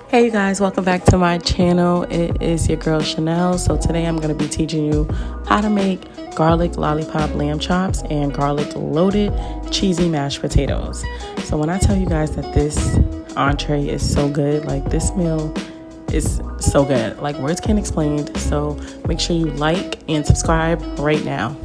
Hey you guys, welcome back to my channel. It is your girl Chanel. So today I'm going to be teaching you how to make garlic lollipop lamb chops and garlic loaded cheesy mashed potatoes. So when I tell you guys that this entree is so good, like this meal is so good, like words can't explain. So make sure you like and subscribe right now.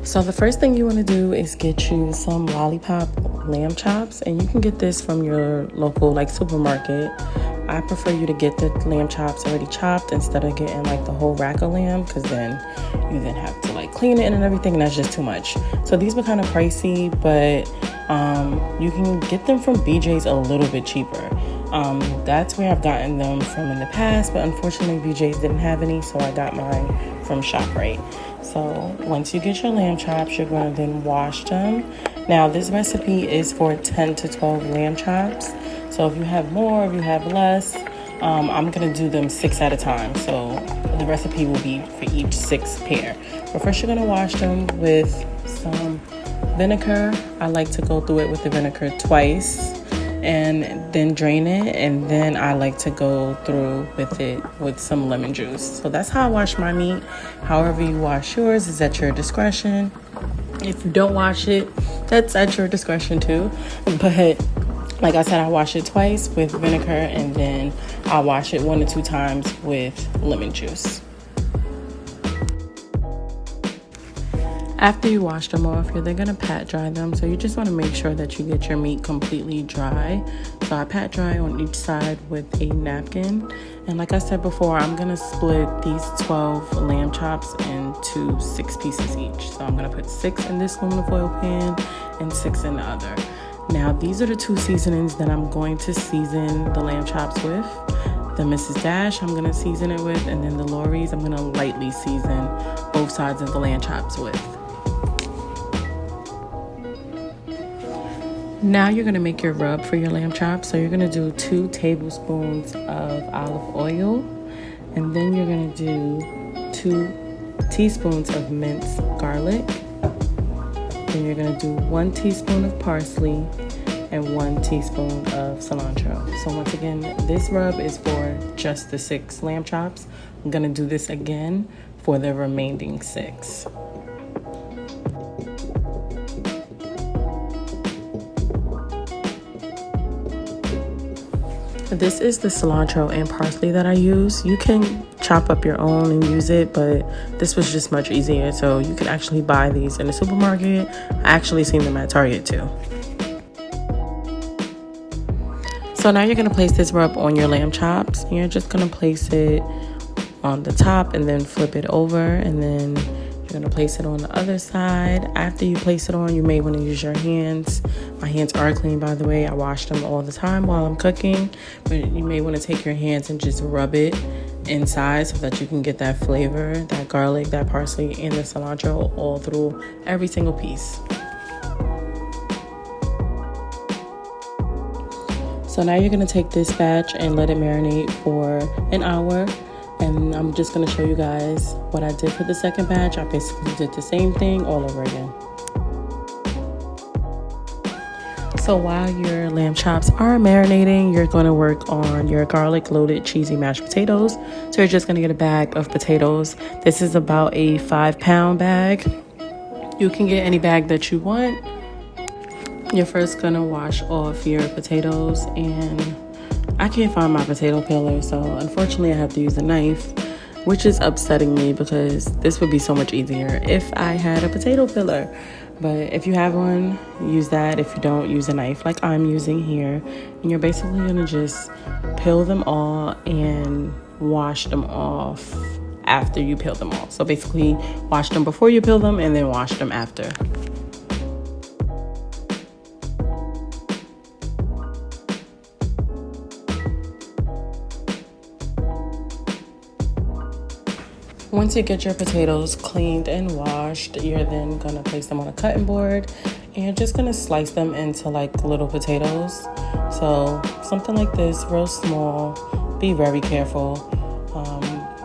So the first thing you want to do is get you some lollipop lamb chops, and you can get this from your local supermarket. I prefer you to get the lamb chops already chopped instead of getting the whole rack of lamb, because then you have to clean it and everything, and that's just too much. So these were kind of pricey, but you can get them from BJ's a little bit cheaper. That's where I've gotten them from in the past, but unfortunately BJ's didn't have any, so I got mine from ShopRite. So once you get your lamb chops, you're going to then wash them. Now this recipe is for 10 to 12 lamb chops. So if you have more, if you have less, I'm going to do them 6 at a time. So the recipe will be for each 6 pair. But first you're going to wash them with some vinegar. I like to go through it with the vinegar twice and then drain it, and then I like to go through with it with some lemon juice. So that's how I wash my meat. However you wash yours is at your discretion. If you don't wash it, that's at your discretion too. But like I said, I wash it twice with vinegar, and then I wash it 1 to 2 times with lemon juice. After you wash them off, you're then going to pat dry them. So you just want to make sure that you get your meat completely dry. So I pat dry on each side with a napkin. And like I said before, I'm going to split these 12 lamb chops into 6 pieces each. So I'm going to put 6 in this aluminum foil pan and 6 in the other. Now these are the 2 seasonings that I'm going to season the lamb chops with. The Mrs. Dash I'm going to season it with, and then the Lawry's I'm going to lightly season both sides of the lamb chops with. Now you're going to make your rub for your lamb chops. So you're going to do 2 tablespoons of olive oil, and then you're going to do 2 teaspoons of minced garlic. Then you're going to do 1 teaspoon of parsley and 1 teaspoon of cilantro. So once again, this rub is for just the 6 lamb chops. I'm going to do this again for the remaining 6. This is the cilantro and parsley that I use. You can chop up your own and use it, but this was just much easier. So you can actually buy these in the supermarket. I actually seen them at Target too. So now you're going to place this rub on your lamb chops. And you're just going to place it on the top and then flip it over, and then you're going to place it on the other side. After you place it on, you may want to use your hands. My hands are clean, by the way. I wash them all the time while I'm cooking. But you may want to take your hands and just rub it inside so that you can get that flavor, that garlic, that parsley, and the cilantro all through every single piece. So now you're going to take this batch and let it marinate for an hour. And I'm just going to show you guys what I did for the second batch. I basically did the same thing all over again. So while your lamb chops are marinating, you're going to work on your garlic loaded cheesy mashed potatoes. So you're just going to get a bag of potatoes. This is about a 5-pound bag. You can get any bag that you want. You're first going to wash off your potatoes, and I can't find my potato peeler, so unfortunately I have to use a knife, which is upsetting me because this would be so much easier if I had a potato peeler. But if you have one, use that. If you don't, use a knife like I'm using here. And you're basically going to just peel them all and wash them off after you peel them all. So basically wash them before you peel them and then wash them after. Once you get your potatoes cleaned and washed, you're then going to place them on a cutting board And you're just gonna slice them into like little potatoes. So something like this, real small. Be very careful.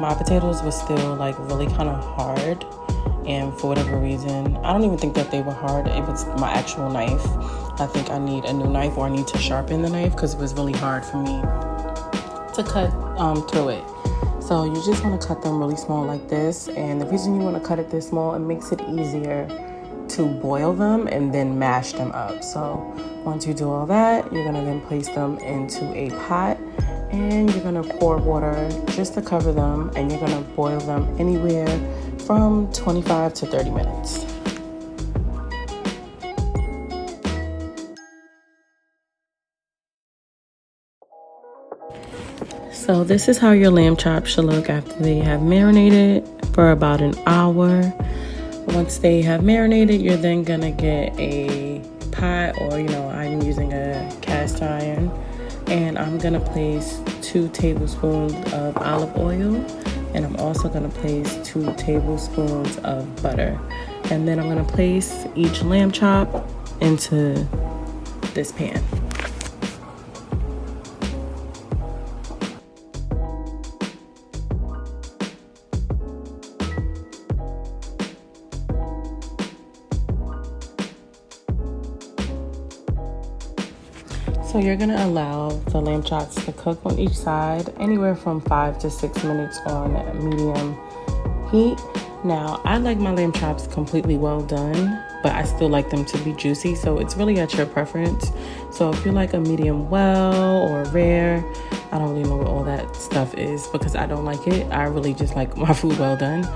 My potatoes were still like really kind of hard, and for whatever reason, I don't even think that they were hard. It was my actual knife. I think I need a new knife, or I need to sharpen the knife, because it was really hard for me to cut through it. So you just want to cut them really small like this, and the reason you want to cut it this small, it makes it easier to boil them and then mash them up. So once you do all that, you're going to then place them into a pot, and you're going to pour water just to cover them, and you're going to boil them anywhere from 25 to 30 minutes. So this is how your lamb chops should look after they have marinated for about an hour. Once they have marinated, you're then gonna get a pot, or I'm using a cast iron, and I'm gonna place 2 tablespoons of olive oil, and I'm also gonna place 2 tablespoons of butter, and then I'm gonna place each lamb chop into this pan. So you're gonna allow the lamb chops to cook on each side anywhere from 5 to 6 minutes on medium heat. Now, I like my lamb chops completely well done, but I still like them to be juicy, so it's really at your preference. So if you like a medium well or rare, I don't really know what all that stuff is because I don't like it. I really just like my food well done.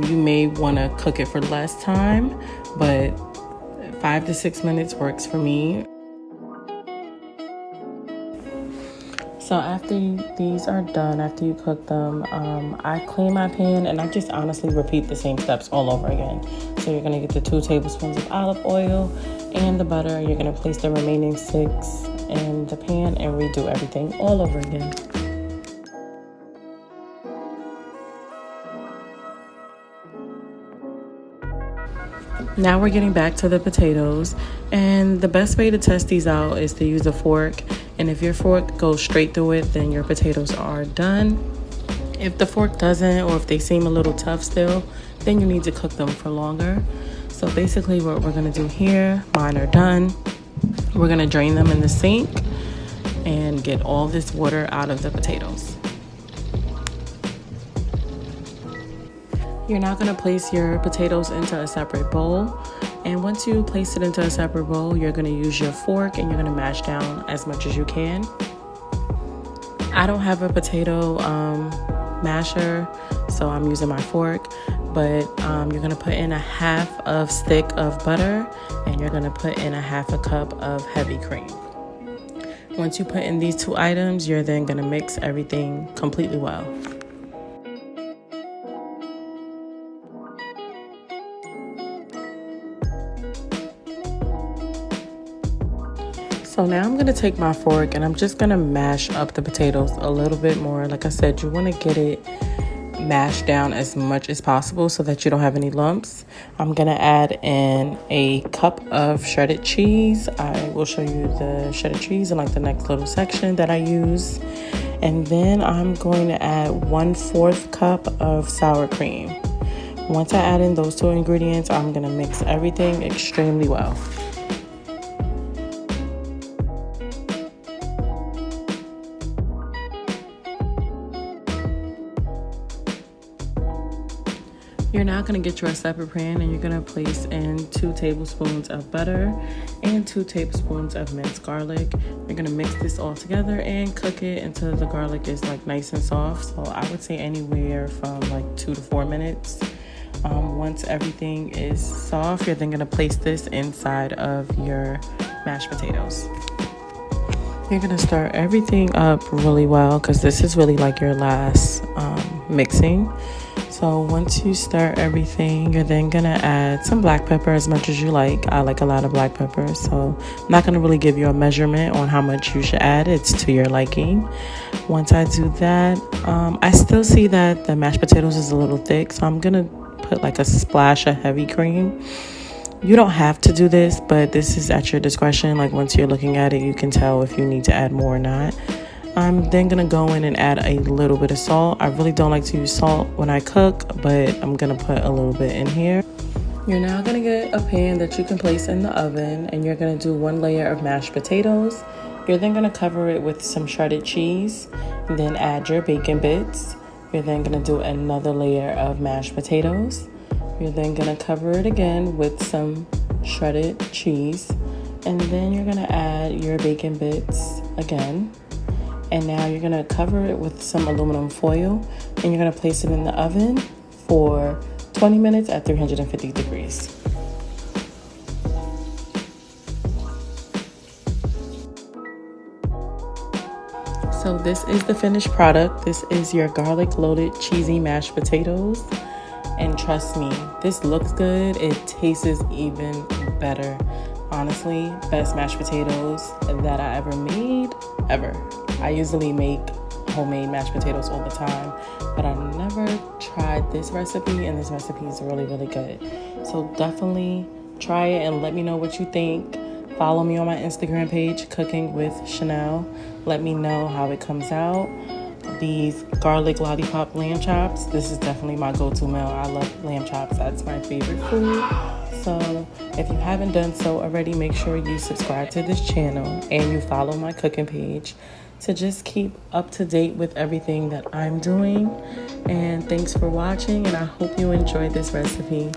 You may want to cook it for less time, but 5 to 6 minutes works for me. So after these are done, after you cook them, I clean my pan, and I just honestly repeat the same steps all over again. So you're gonna get the 2 tablespoons of olive oil and the butter. You're gonna place the remaining 6 in the pan and redo everything all over again. Now we're getting back to the potatoes, and the best way to test these out is to use a fork, and if your fork goes straight through it, then your potatoes are done. If the fork doesn't, or if they seem a little tough still, then you need to cook them for longer. So basically what we're gonna do here, mine are done. We're gonna drain them in the sink and get all this water out of the potatoes. You're now going to place your potatoes into a separate bowl, and once you place it into a separate bowl, you're going to use your fork and you're going to mash down as much as you can. I don't have a potato masher, so I'm using my fork, but you're going to put in a half of stick of butter, and you're going to put in a half a cup of heavy cream. Once you put in these 2 items, you're then going to mix everything completely well. So now I'm going to take my fork and I'm just going to mash up the potatoes a little bit more. Like I said, you want to get it mashed down as much as possible so that you don't have any lumps. I'm going to add in a cup of shredded cheese. I will show you the shredded cheese in like the next little section that I use. And then I'm going to add 1/4 cup of sour cream. Once I add in those 2 ingredients, I'm going to mix everything extremely well. You're now going to get your separate pan, and you're going to place in 2 tablespoons of butter and 2 tablespoons of minced garlic. You're going to mix this all together and cook it until the garlic is like nice and soft. So I would say anywhere from like 2 to 4 minutes. Once everything is soft, you're then going to place this inside of your mashed potatoes. You're going to stir everything up really well because this is really like your last mixing. So once you stir everything, you're then going to add some black pepper as much as you like. I like a lot of black pepper, so I'm not going to really give you a measurement on how much you should add. It's to your liking. Once I do that, I still see that the mashed potatoes is a little thick, so I'm going to put like a splash of heavy cream. You don't have to do this, but this is at your discretion. Like once you're looking at it, you can tell if you need to add more or not. I'm then gonna go in and add a little bit of salt. I really don't like to use salt when I cook, but I'm gonna put a little bit in here. You're now gonna get a pan that you can place in the oven, and you're gonna do 1 layer of mashed potatoes. You're then gonna cover it with some shredded cheese, and then add your bacon bits. You're then gonna do another layer of mashed potatoes. You're then gonna cover it again with some shredded cheese, and then you're gonna add your bacon bits again. And now you're gonna cover it with some aluminum foil, and you're gonna place it in the oven for 20 minutes at 350 degrees. So this is the finished product. This is your garlic loaded cheesy mashed potatoes. And trust me, this looks good. It tastes even better. Honestly, best mashed potatoes that I ever made, ever. I usually make homemade mashed potatoes all the time, but I never tried this recipe, and this recipe is really, really good. So definitely try it and let me know what you think. Follow me on my Instagram page, Cooking with Chanel. Let me know how it comes out. These garlic lollipop lamb chops, this is definitely my go-to meal. I love lamb chops. That's my favorite food. So if you haven't done so already, make sure you subscribe to this channel and you follow my cooking page to just keep up to date with everything that I'm doing. And thanks for watching, and I hope you enjoyed this recipe.